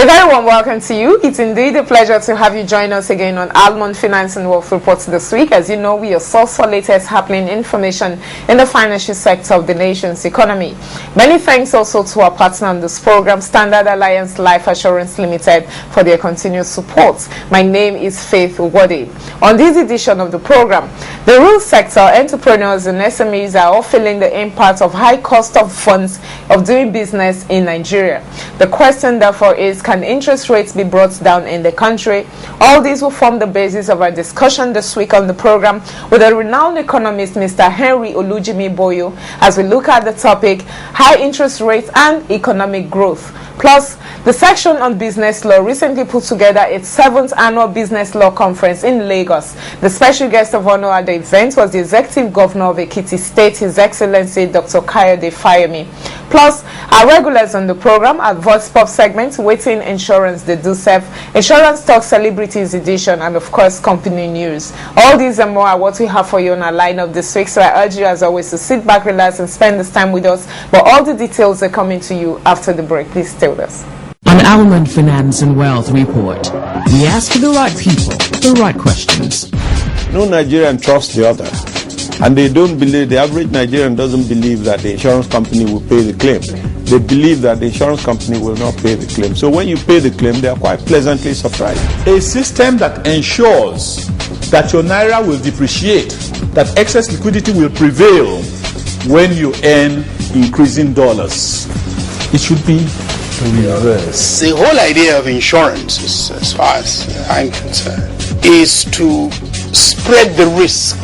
A very warm welcome to you. It's indeed a pleasure to have you join us again on ALMOND Finance and Wealth Reports this week. As you know, we are source for latest happening information in the financial sector of the nation's economy. Many thanks also to our partner on this program, Standard Alliance Life Assurance Limited, for their continued support. My name is Faith Ugwode. On this edition of the program, the real sector, entrepreneurs and SMEs are all feeling the impact of high cost of funds of doing business in Nigeria. The question therefore is, can interest rates be brought down in the country? All these will form the basis of our discussion this week on the program with a renowned economist, Mr. Henry Olujimi BOYO, as we look at the topic, high interest rates and economic growth. Plus, the section on business law recently put together its 7th annual business law conference in Lagos. The special guest of honor at the event was the Executive Governor of Ekiti State, His Excellency Dr. Kayode Fayemi. Plus, our regulars on the program at Voice Pop segment, Waiting Insurance, the DUSEF, Insurance Talk Celebrities Edition, and of course, company news. All these and more are what we have for you on our lineup this week, so I urge you as always to sit back, relax, and spend this time with us. But all the details are coming to you after the break. Please stay with us. On ALMOND Finance and Wealth Report, we ask the right people the right questions. No Nigerian trusts the other, and they don't believe, the average Nigerian doesn't believe that the insurance company will pay the claim. They believe that the insurance company will not pay the claim. So when you pay the claim, they are quite pleasantly surprised. A system that ensures that your naira will depreciate, that excess liquidity will prevail when you earn increasing dollars. It should be reverse. The whole idea of insurance, as far as I'm concerned, is to spread the risk.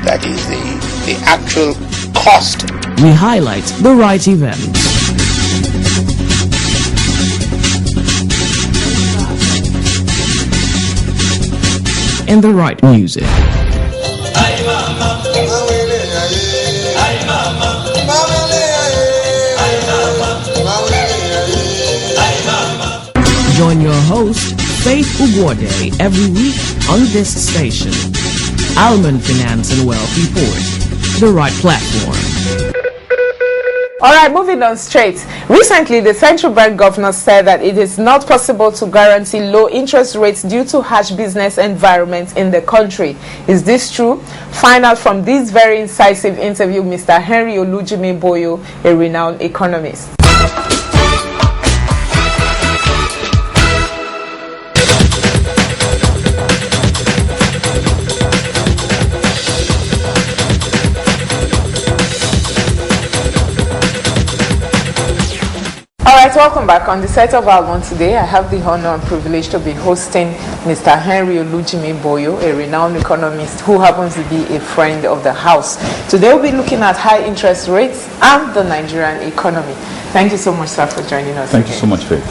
That is the actual cost. We highlight the right events. And the right music. Join your host, Faith Ugwode, every week on this station. ALMOND Finance and Wealth Report, the right platform. All right, moving on straight. Recently, the central bank governor said that it is not possible to guarantee low interest rates due to harsh business environment in the country. Is this true? Find out from this very incisive interview, Mr. Henry Olujimi BOYO, a renowned economist. Alright, welcome back. On the set of ALMOND today, I have the honor and privilege to be hosting Mr. Henry Olujimi BOYO, a renowned economist who happens to be a friend of the house. Today we'll be looking at high interest rates and the Nigerian economy. Thank you so much, sir, for joining us. Thank you so much, Faith.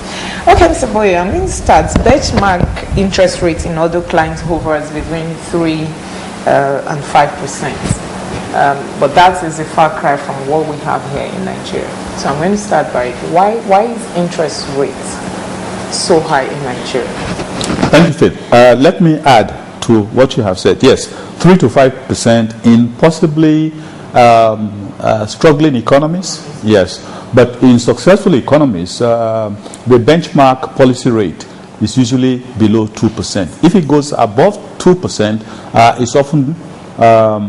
Okay, Mr. BOYO, I'm going to start. Benchmark interest rates in other clients hovers between 3 and 5%. But that is a far cry from what we have here in Nigeria. So I'm going to start by why is interest rates so high in Nigeria? Thank you, Faith. Let me add to what you have said. Yes, 3 to 5% in possibly struggling economies. Yes, but in successful economies, the benchmark policy rate is usually below 2%. If it goes above 2%, it's often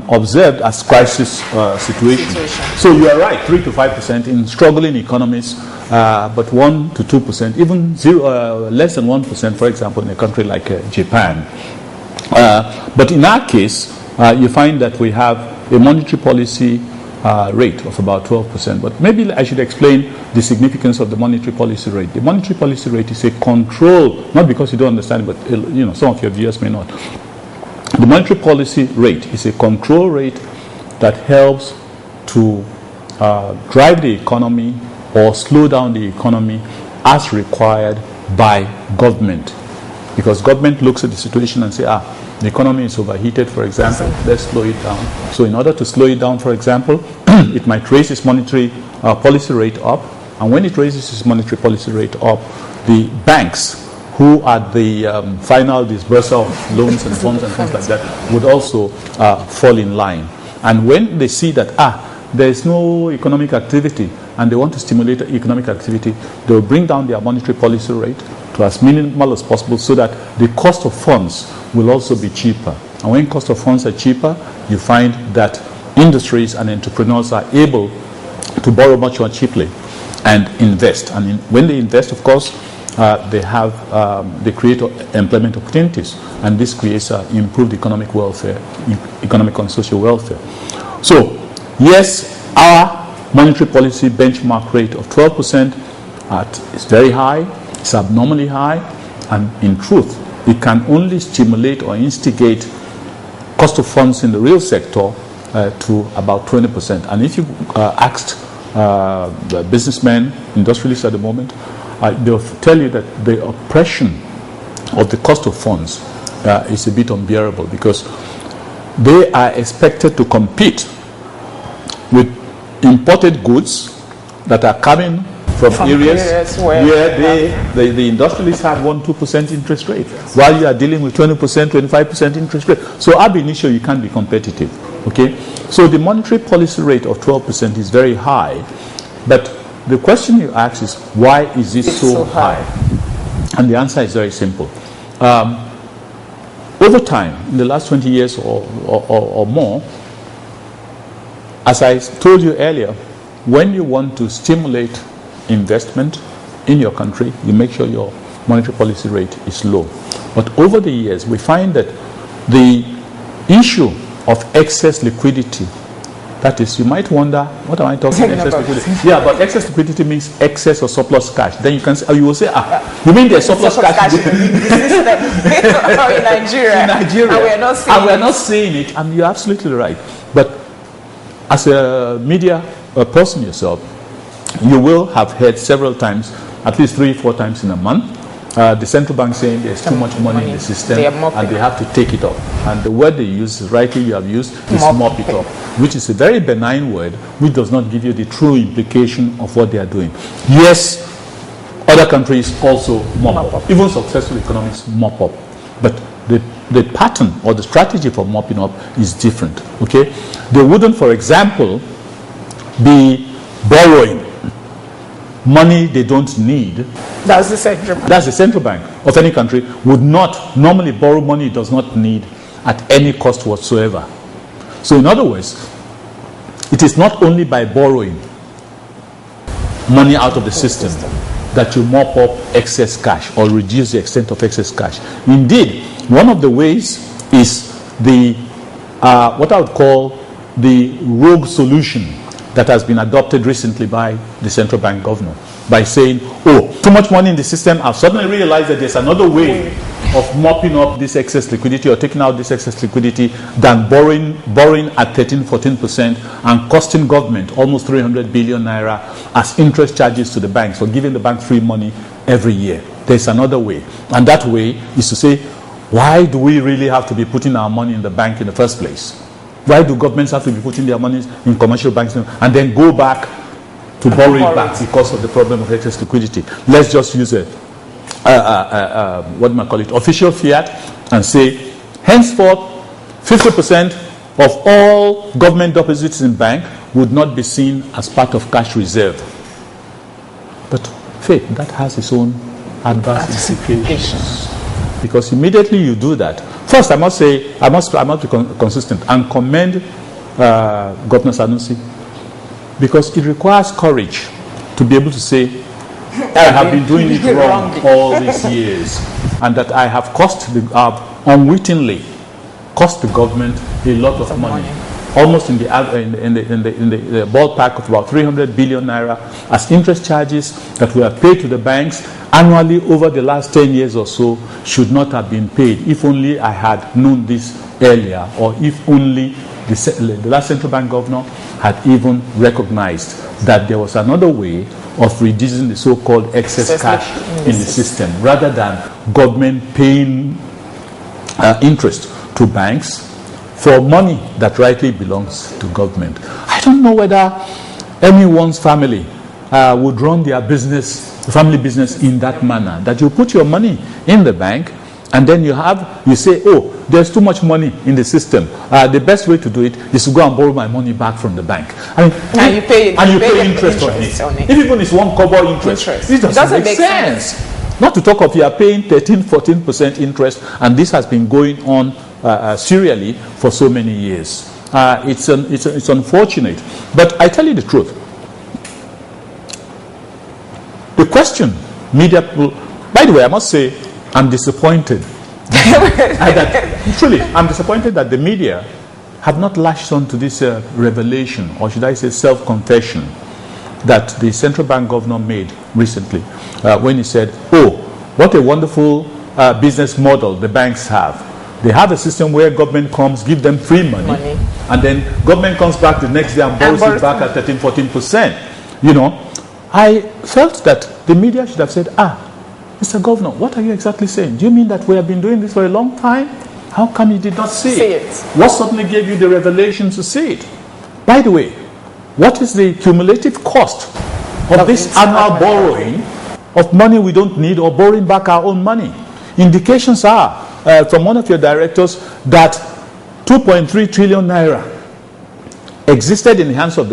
observed as crisis situation. So you are right, 3 to 5% in struggling economies, but 1 to 2%, even less than 1%, for example, in a country like Japan. But in our case, you find that we have a monetary policy rate of about 12%. But maybe I should explain the significance of the monetary policy rate. The monetary policy rate is a control, not because you don't understand it, but some of your viewers may not. The monetary policy rate is a control rate that helps to drive the economy or slow down the economy as required by government. Because government looks at the situation and say, the economy is overheated, for example, let's slow it down. So in order to slow it down, for example, it might raise its monetary policy rate up. And when it raises its monetary policy rate up, the banks who at the final disbursal of loans and funds and things like that would also fall in line. And when they see that there is no economic activity and they want to stimulate economic activity, they will bring down their monetary policy rate to as minimal as possible so that the cost of funds will also be cheaper. And when cost of funds are cheaper, you find that industries and entrepreneurs are able to borrow much more cheaply and invest. And when they invest, of course, they create employment opportunities, and this creates improved economic welfare, economic and social welfare. So, yes, our monetary policy benchmark rate of 12% is very high, it's abnormally high, and in truth, it can only stimulate or instigate cost of funds in the real sector to about 20%. And if you asked the businessmen, industrialists at the moment, they'll tell you that the oppression of the cost of funds is a bit unbearable, because they are expected to compete with imported goods that are coming from areas where the industrialists have 1-2% interest rate, while you are dealing with 20%, 25% interest rate. So ab initio, you can't be competitive. Okay, so the monetary policy rate of 12% is very high, but the question you ask is, why is it so high? And the answer is very simple. Over time, in the last 20 years or more, as I told you earlier, when you want to stimulate investment in your country, you make sure your monetary policy rate is low. But over the years, we find that the issue of excess liquidity, that is, you might wonder, what am I talking about? Excess liquidity? Yeah, but excess liquidity means excess or surplus cash. Then you can say, you will say, you mean there's surplus cash in Nigeria? In Nigeria. And we're not saying it, and you're absolutely right. But as a media person yourself, you will have heard several times, at least 3-4 times in a month, the central bank saying there's too much money in the system and they have to take it up. And the word they use, rightly you have used, is mop it up, which is a very benign word, which does not give you the true implication of what they are doing. Yes, other countries also mop up. Even successful economies mop up. But the pattern or the strategy for mopping up is different. Okay? They wouldn't, for example, be borrowing money they don't need. That's the central bank. That's the central bank of any country would not normally borrow money it does not need at any cost whatsoever. So in other words, it is not only by borrowing money out of the system that you mop up excess cash or reduce the extent of excess cash. Indeed, one of the ways is the what I would call the rogue solution that has been adopted recently by the central bank governor, by saying, too much money in the system, I've suddenly realized that there's another way of mopping up this excess liquidity or taking out this excess liquidity than borrowing at 13-14% and costing government almost 300 billion naira as interest charges to the banks for giving the bank free money every year. There's another way, and that way is to say, why do we really have to be putting our money in the bank in the first place? Why do governments have to be putting their money in commercial banks and then go back to borrow it back because of the problem of excess liquidity? Let's just use what do I call it, official fiat, and say, henceforth, 50% of all government deposits in bank would not be seen as part of cash reserve. But Faith, that has its own adverse implications. Because immediately you do that, first I must say, I must be consistent and commend Governor Sanusi, because it requires courage to be able to say, I have been doing it wrong all these years, and that I have unwittingly cost the government a lot of money. Almost in the ballpark of about 300 billion naira as interest charges that we have paid to the banks annually over the last 10 years or so should not have been paid. If only I had known this earlier, or if only the last central bank governor had even recognized that there was another way of reducing the so-called excess cash in the system, rather than government paying interest to banks for money that rightly belongs to government. I don't know whether anyone's family would run their business, family business, in that manner, that you put your money in the bank And then you say, oh, there's too much money in the system. The best way to do it is to go and borrow my money back from the bank. I mean, and you pay interest on it. If even it's 1 kobo interest. It doesn't make sense. Not to talk of you are paying 13-14% interest, and this has been going on serially for so many years. It's unfortunate. But I tell you the truth. The question media people, by the way, I must say, I'm disappointed. I'm disappointed that the media have not latched on to this revelation, or should I say self-confession, that the central bank governor made recently when he said, oh, what a wonderful business model the banks have. They have a system where government comes, give them free money. And then government comes back the next day and borrows it back at 13-14%. You know, I felt that the media should have said, Mr. Governor, what are you exactly saying? Do you mean that we have been doing this for a long time? How come you did not see it? What suddenly gave you the revelation to see it? By the way, what is the cumulative cost of this annual borrowing of money we don't need, or borrowing back our own money? Indications are from one of your directors that 2.3 trillion naira existed in the hands of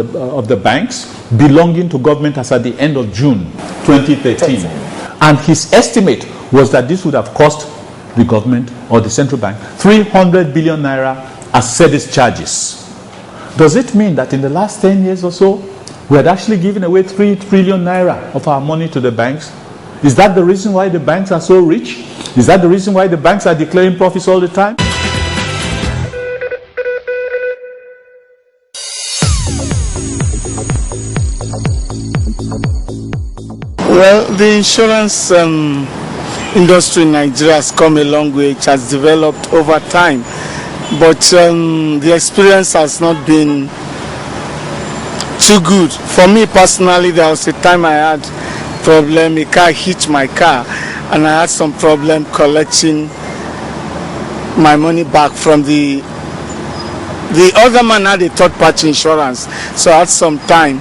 the banks belonging to government as at the end of June 2013. And his estimate was that this would have cost the government or the central bank 300 billion naira as service charges. Does it mean that in the last 10 years or so, we had actually given away 3 trillion naira of our money to the banks? Is that the reason why the banks are so rich? Is that the reason why the banks are declaring profits all the time? Well, the insurance industry in Nigeria has come a long way. It has developed over time. But the experience has not been too good. For me personally, there was a time I had problem, a car hit my car, and I had some problem collecting my money back from the other man had a third-party insurance, so I had some time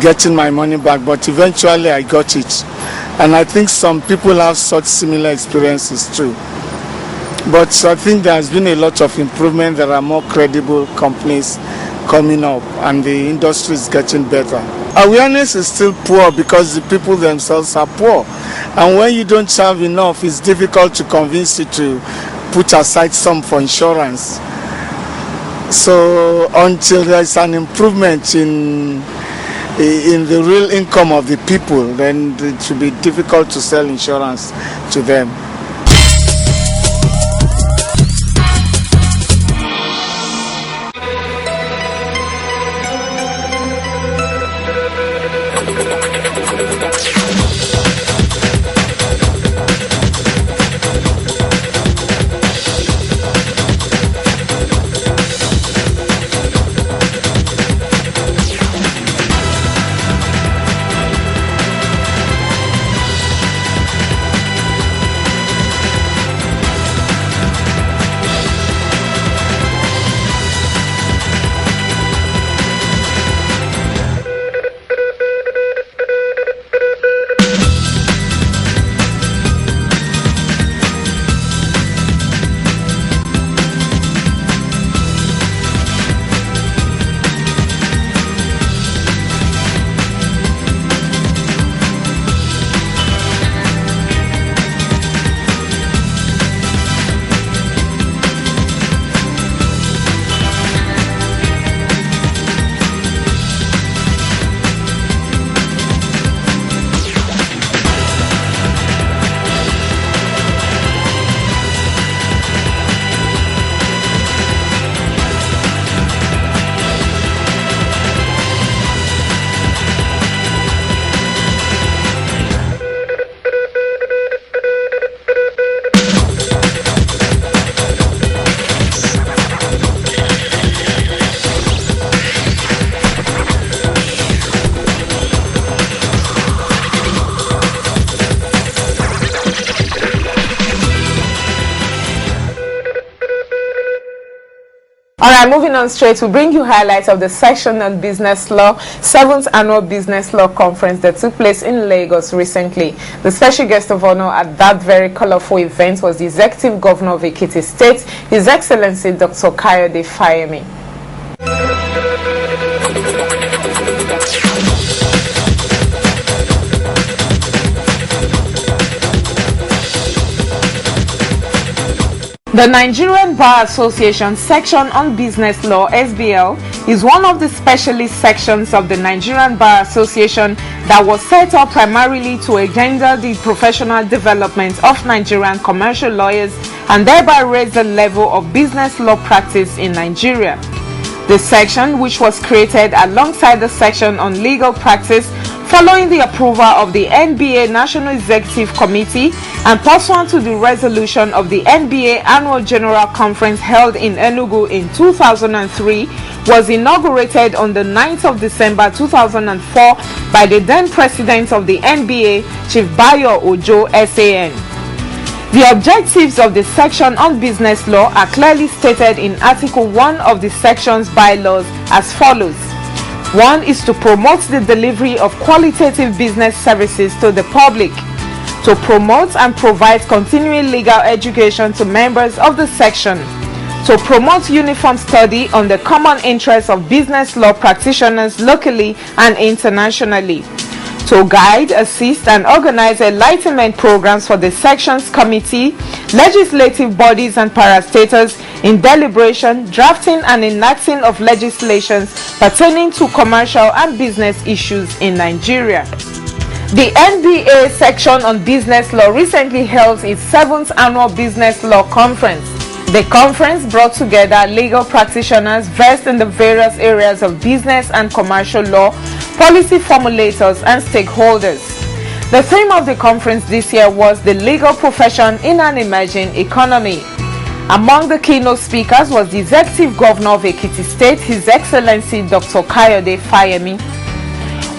getting my money back, but eventually I got it. And I think some people have such similar experiences too. But I think there has been a lot of improvement. There are more credible companies coming up, and the industry is getting better. Awareness is still poor because the people themselves are poor. And when you don't have enough, it's difficult to convince you to put aside some for insurance. So until there's an improvement in the real income of the people, then it should be difficult to sell insurance to them. Alright, moving on straight, we bring you highlights of the section on business law, 7th annual business law conference that took place in Lagos recently. The special guest of honor at that very colorful event was the Executive Governor of Ekiti State, His Excellency Dr. Kayode Fayemi. The Nigerian Bar Association section on business law, SBL, is one of the specialist sections of the Nigerian Bar Association that was set up primarily to engender the professional development of Nigerian commercial lawyers and thereby raise the level of business law practice in Nigeria. The section, which was created alongside the section on legal practice following the approval of the NBA National Executive Committee and pursuant to the resolution of the NBA Annual General Conference held in Enugu in 2003, was inaugurated on the 9th of December 2004 by the then President of the NBA, Chief BOYO Ojo, SAN. The objectives of the section on business law are clearly stated in Article 1 of the section's bylaws as follows. 1 is to promote the delivery of qualitative business services to the public, to promote and provide continuing legal education to members of the section, to promote uniform study on the common interests of business law practitioners locally and internationally, to guide, assist, and organize enlightenment programs for the section's committee, legislative bodies, and parastatals in deliberation, drafting, and enacting of legislations pertaining to commercial and business issues in Nigeria. The NBA section on business law recently held its 7th annual business law conference. The conference brought together legal practitioners versed in the various areas of business and commercial law, policy formulators, and stakeholders. The theme of the conference this year was the legal profession in an emerging economy. Among the keynote speakers was the Executive Governor of Ekiti State, His Excellency Dr. Kayode Fayemi.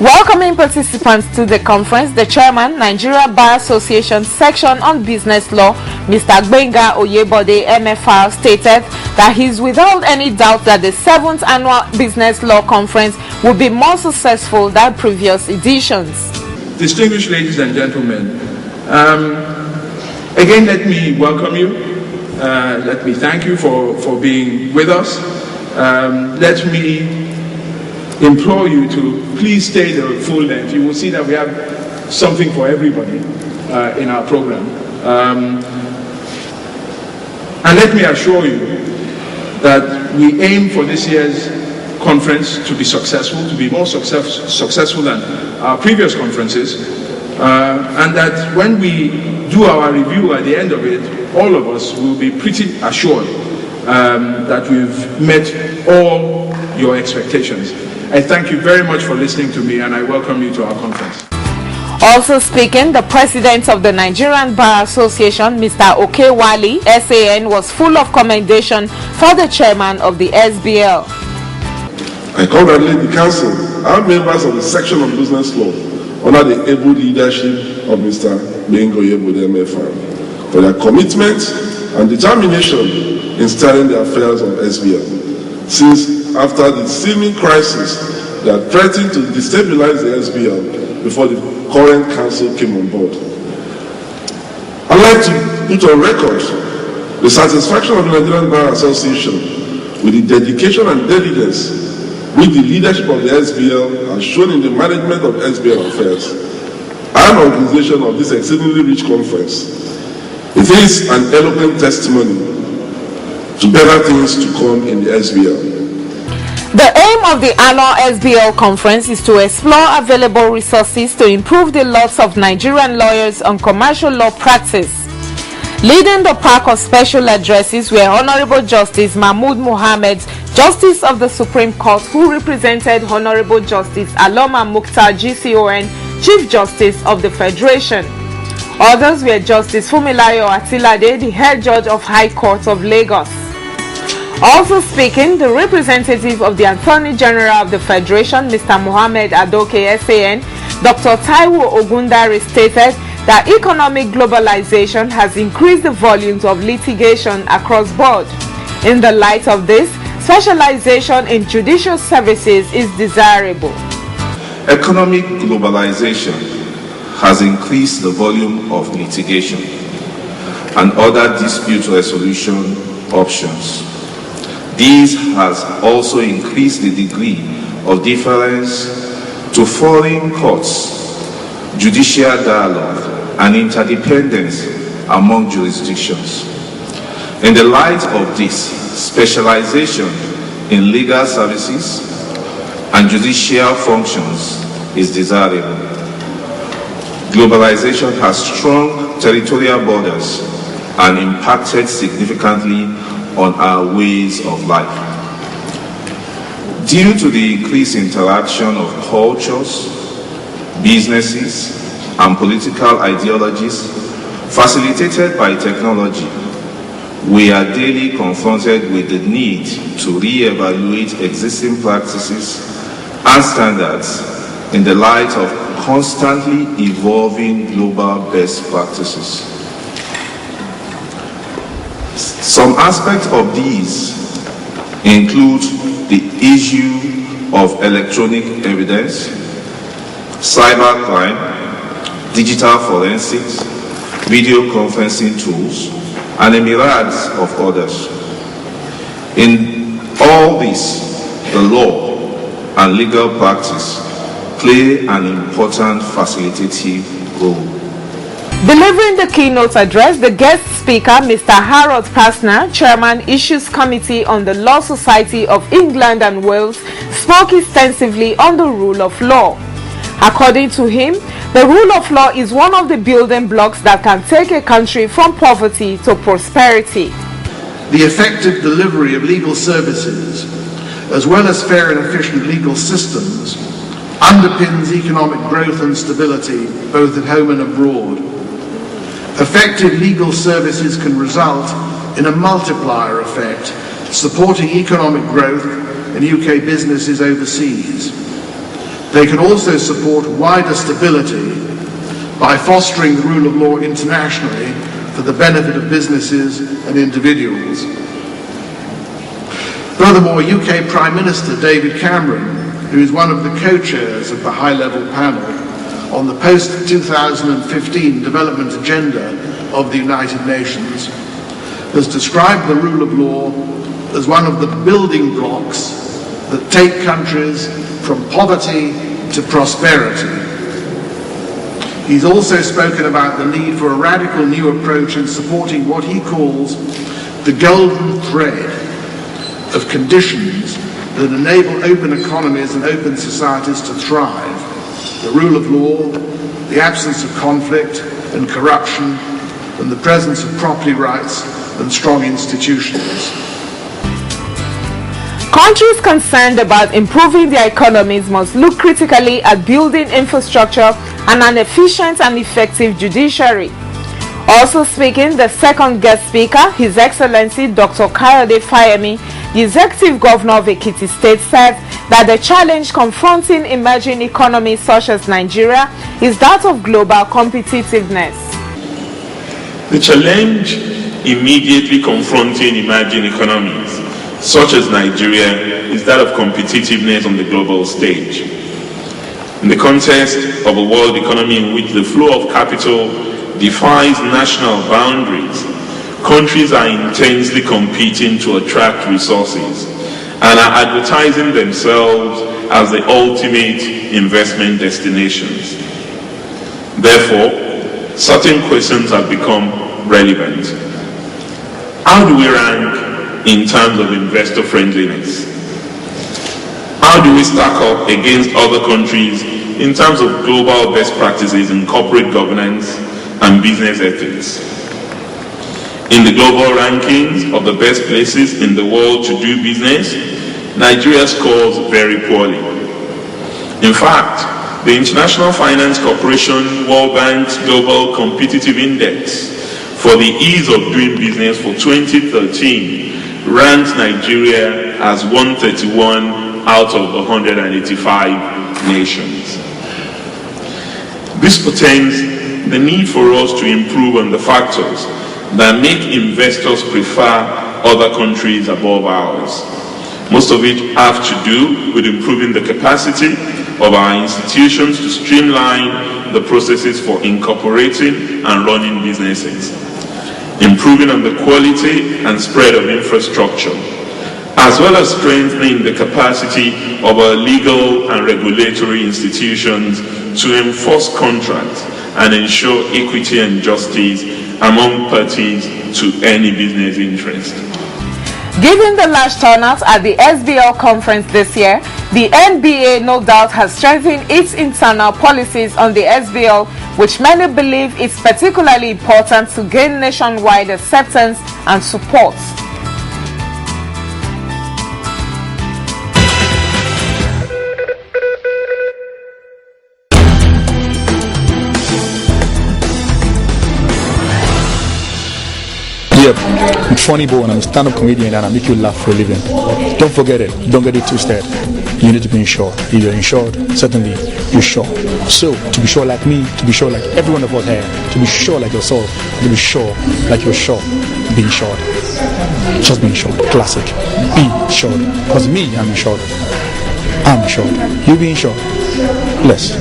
Welcoming participants to the conference, the Chairman, Nigeria Bar Association Section on Business Law, Mr. Gbenga Oyebode, MFR, stated that he is without any doubt that the 7th Annual Business Law Conference will be more successful than previous editions. Distinguished ladies and gentlemen, again let me welcome you. Let me thank you for being with us. Let me implore you to please stay the full length. You will see that we have something for everybody in our program. And let me assure you that we aim for this year's conference to be successful, to be more successful than our previous conferences, and that when we do our review at the end of it, all of us will be pretty assured that we've met all your expectations. I thank you very much for listening to me, and I welcome you to our conference. Also speaking, the President of the Nigerian Bar Association, Mr. Okewali, SAN, was full of commendation for the Chairman of the SBL. I congratulate the Council and members of the Section on Business Law under the able leadership of Mr. Gbenga Oyebode, MFR, for their commitment and determination in steering the affairs of SBL. Since after the seeming crisis that threatened to destabilize the SBL before the current council came on board. I'd like to put on record the satisfaction of the Nigerian Bar Association with the dedication and diligence which the leadership of the SBL has shown in the management of SBL affairs and organization of this exceedingly rich conference. It is an eloquent testimony to better things to come in the SBL. The aim of the annual SBL conference is to explore available resources to improve the lots of Nigerian lawyers on commercial law practice. Leading the pack of special addresses were Honorable Justice Mahmood Mohammed, Justice of the Supreme Court, who represented Honorable Justice Aloma Mukhtar GCON, Chief Justice of the Federation. Others were Justice Fumilayo Atilade, the Head Judge of High Court of Lagos. Also speaking, the representative of the Attorney General of the Federation, Mr. Mohammed Adoke SAN, Dr. Taiwo Ogundare, stated that economic globalization has increased the volumes of litigation across board. In the light of this, specialization in judicial services is desirable. Economic globalization has increased the volume of litigation and other dispute resolution options. This has also increased the degree of deference to foreign courts, judicial dialogue, and interdependence among jurisdictions. In the light of this, specialization in legal services and judicial functions is desirable. Globalization has strong territorial borders and impacted significantly on our ways of life. Due to the increased interaction of cultures, businesses, and political ideologies facilitated by technology, we are daily confronted with the need to re-evaluate existing practices and standards in the light of constantly evolving global best practices. Some aspects of these include the issue of electronic evidence, cybercrime, digital forensics, video conferencing tools, and a mirage of others. In all this, the law and legal practice play an important facilitative role. Delivering the keynote address, the guest speaker, Mr. Harold Pasner, Chairman, Issues Committee on the Law Society of England and Wales, spoke extensively on the rule of law. According to him, the rule of law is one of the building blocks that can take a country from poverty to prosperity. The effective delivery of legal services, as well as fair and efficient legal systems, underpins economic growth and stability both at home and abroad. Effective legal services can result in a multiplier effect, supporting economic growth in UK businesses overseas. They can also support wider stability by fostering the rule of law internationally for the benefit of businesses and individuals. Furthermore, UK Prime Minister David Cameron, who is one of the co-chairs of the high-level panel on the post-2015 development agenda of the United Nations, has described the rule of law as one of the building blocks that take countries from poverty to prosperity. He's also spoken about the need for a radical new approach in supporting what he calls the golden thread of conditions that enable open economies and open societies to thrive: the rule of law, the absence of conflict and corruption, and the presence of property rights and strong institutions. Countries concerned about improving their economies must look critically at building infrastructure and an efficient and effective judiciary. Also speaking, the second guest speaker, His Excellency Dr. Kayode Fayemi, the Executive Governor of Ekiti State, said that the challenge confronting emerging economies such as Nigeria is that of global competitiveness. The challenge immediately confronting emerging economies such as Nigeria is that of competitiveness on the global stage. In the context of a world economy in which the flow of capital defies national boundaries, countries are intensely competing to attract resources and are advertising themselves as the ultimate investment destinations. Therefore, certain questions have become relevant. How do we rank in terms of investor friendliness? How do we stack up against other countries in terms of global best practices in corporate governance and business ethics? In the global rankings of the best places in the world to do business, Nigeria scores very poorly. In fact, the International Finance Corporation World Bank's Global Competitive Index for the ease of doing business for 2013 ranks Nigeria as 131 out of 185 nations. This portends the need for us to improve on the factors that make investors prefer other countries above ours. most of which have to do with improving the capacity of our institutions to streamline the processes for incorporating and running businesses, improving on the quality and spread of infrastructure, as well as strengthening the capacity of our legal and regulatory institutions to enforce contracts and ensure equity and justice among parties to any business interest. Given the large turnout at the SBL conference this year, the NBA no doubt has strengthened its internal policies on the SBL, which many believe is particularly important to gain nationwide acceptance and support. Yep, I'm funny boy and I'm a stand-up comedian and I make you laugh for a living. Don't forget it, don't get it twisted. You need to be insured. If you're insured, certainly you're sure. So, to be sure like me, to be sure like every one of us here, to be sure like yourself, to be sure like you're sure, be insured. Just be insured. Classic. Be insured. Because me, I'm insured. I'm insured. You be insured. Less.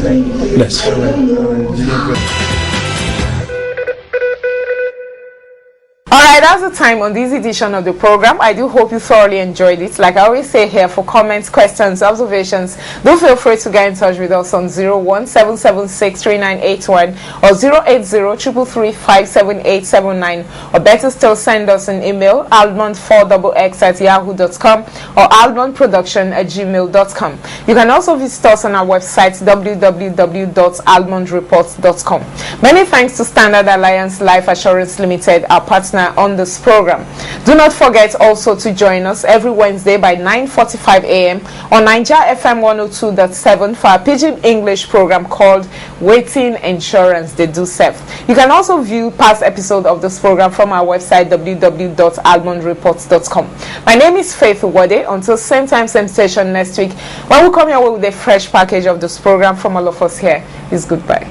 Alright, that's the time on this edition of the program. I do hope you thoroughly enjoyed it. Like I always say here, for comments, questions, observations, do feel free to get in touch with us on 017763981 or 08033357879, or better still, send us an email, almond4xx@yahoo.com or almondproduction@gmail.com. You can also visit us on our website, www.almondreports.com. Many thanks to Standard Alliance Life Assurance Limited, our partner on this program. Do not forget also to join us every Wednesday by 9:45 a.m. on Nigeria FM 102.7 for our Pidgin English program called Waiting Insurance They Do Serve. You can also view past episodes of this program from our website, www.almondreports.com. My name is Faith Uwade. Until same time, same station next week, when we come your way with a fresh package of this program from all of us here, is goodbye.